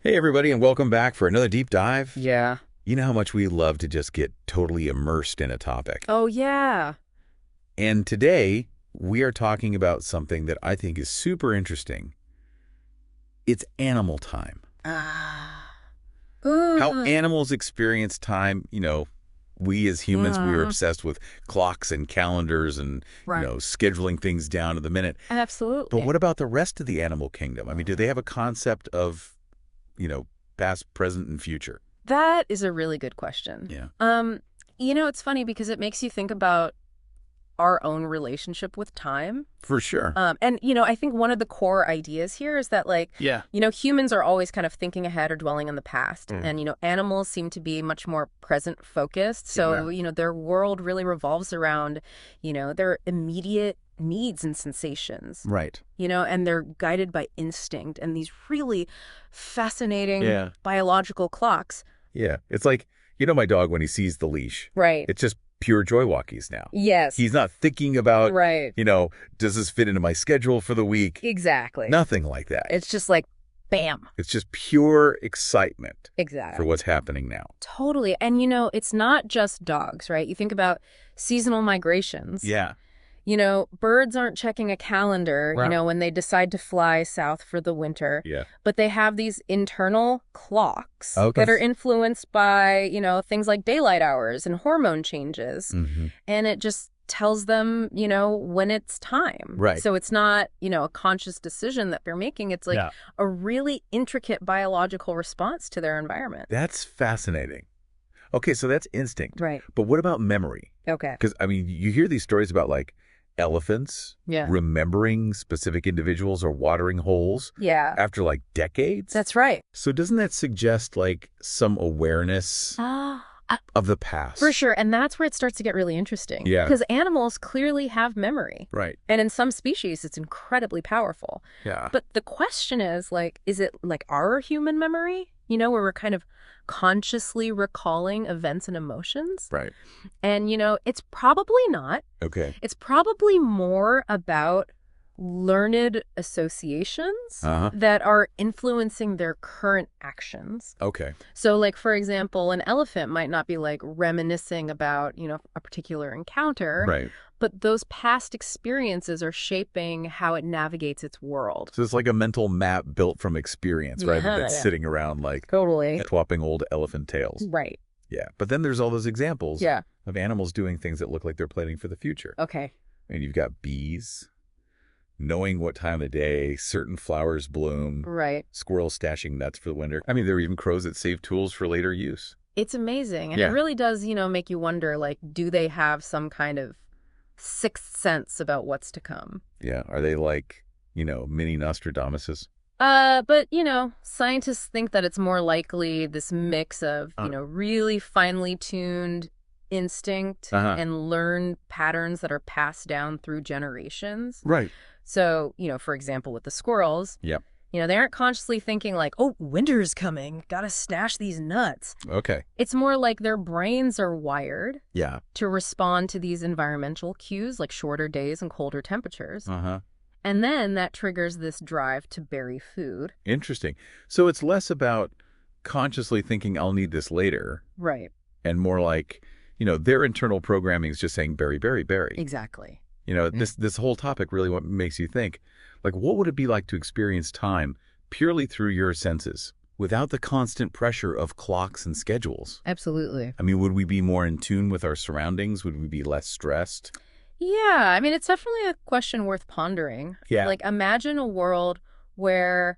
Hey, everybody, and welcome back for another deep dive. Yeah. You know how much we love to just get totally immersed in a topic. Oh, yeah. And today, we are talking about something that I think is super interesting. It's animal time. Ah. How Ugh. animals experience time. We as humans, we are obsessed with clocks and calendars and, Right. scheduling things down to the minute. But Absolutely. what about the rest of the animal kingdom? I mean, do they have a concept of, past, present, and future? That is a really good question. Yeah. It's funny because it makes you think about our own relationship with time. For sure. I think one of the core ideas here is that, Yeah. humans are always kind of thinking ahead or dwelling in the past. Mm. And, animals seem to be much more present focused. So, their world really revolves around, their immediate needs and sensations. Right. And they're guided by instinct and these really fascinating Yeah. biological clocks. Yeah. It's like, my dog when he sees the leash. Right. It's just pure joy walkies now. Yes. He's not thinking about, Right. does this fit into my schedule for the week? Exactly. Nothing like that. It's just like, bam. It's just pure excitement Exactly. for what's happening now. Totally. And, it's not just dogs, right? You think about seasonal migrations. Yeah. Birds aren't checking a calendar, Right. when they decide to fly south for the winter. Yeah. But they have these internal clocks Okay. that are influenced by, things like daylight hours and hormone changes. Mm-hmm. And it just tells them, when it's time. Right. So it's not, a conscious decision that they're making. It's like Yeah. a really intricate biological response to their environment. That's fascinating. Okay, so that's instinct. Right. But what about memory? Okay. Because, you hear these stories about, elephants Yeah. remembering specific individuals or watering holes Yeah. after, decades? That's right. So doesn't that suggest, some awareness of the past? For sure. And that's where it starts to get really interesting. Yeah. Because animals clearly have memory. Right. And in some species, it's incredibly powerful. Yeah. But the question is, is it like our human memory? Where we're kind of consciously recalling events and emotions? Right. And, it's probably not. Okay. It's probably more about learned associations Uh-huh. that are influencing their current actions. Okay. So, for example, an elephant might not be reminiscing about, a particular encounter, Right. but those past experiences are shaping how it navigates its world. So it's like a mental map built from experience, right? Yeah, That's yeah. sitting around Totally. swapping old elephant tails. Right. Yeah. But then there's all those examples Yeah. of animals doing things that look like they're planning for the future. Okay. And you've got bees knowing what time of day certain flowers bloom, Right. squirrels stashing nuts for the winter. There are even crows that save tools for later use. It's amazing. And Yeah. it really does, make you wonder, do they have some kind of sixth sense about what's to come? Yeah. Are they mini Nostradamuses? But, scientists think that it's more likely this mix of, really finely tuned instinct Uh-huh. and learned patterns that are passed down through generations. Right. So, for example, with the squirrels, Yep. they aren't consciously thinking oh, winter's coming, gotta stash these nuts. Okay. It's more like their brains are wired Yeah. to respond to these environmental cues like shorter days and colder temperatures. Uh-huh. And then that triggers this drive to bury food. Interesting. So it's less about consciously thinking I'll need this later Right. and more like, their internal programming is just saying berry, berry, berry. Exactly. This whole topic really what makes you think, what would it be like to experience time purely through your senses without the constant pressure of clocks and schedules? Absolutely. Would we be more in tune with our surroundings? Would we be less stressed? Yeah, it's definitely a question worth pondering. Yeah. Imagine a world where,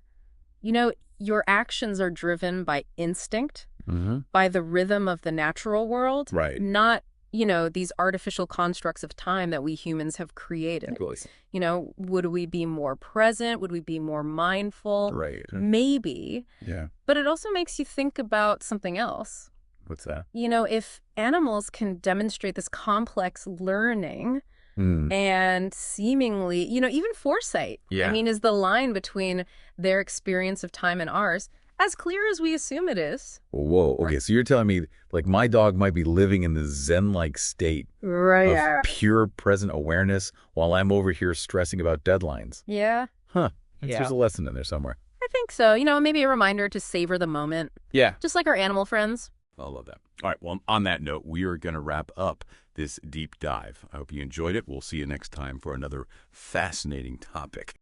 your actions are driven by instinct, Mm-hmm. by the rhythm of the natural world, Right. not, these artificial constructs of time that we humans have created. Would we be more present? Would we be more mindful? Right. Maybe. Yeah. But it also makes you think about something else. What's that? If animals can demonstrate this complex learning Mm. and seemingly, even foresight. Yeah. Is the line between their experience of time and ours as clear as we assume it is? Whoa. Okay. So you're telling me my dog might be living in the Zen-like state Right. of pure present awareness while I'm over here stressing about deadlines. Yeah. Huh. Yeah. There's a lesson in there somewhere. I think so. Maybe a reminder to savor the moment, Yeah. just like our animal friends. I love that. All right, well, on that note, we are going to wrap up this deep dive. I hope you enjoyed it. We'll see you next time for another fascinating topic.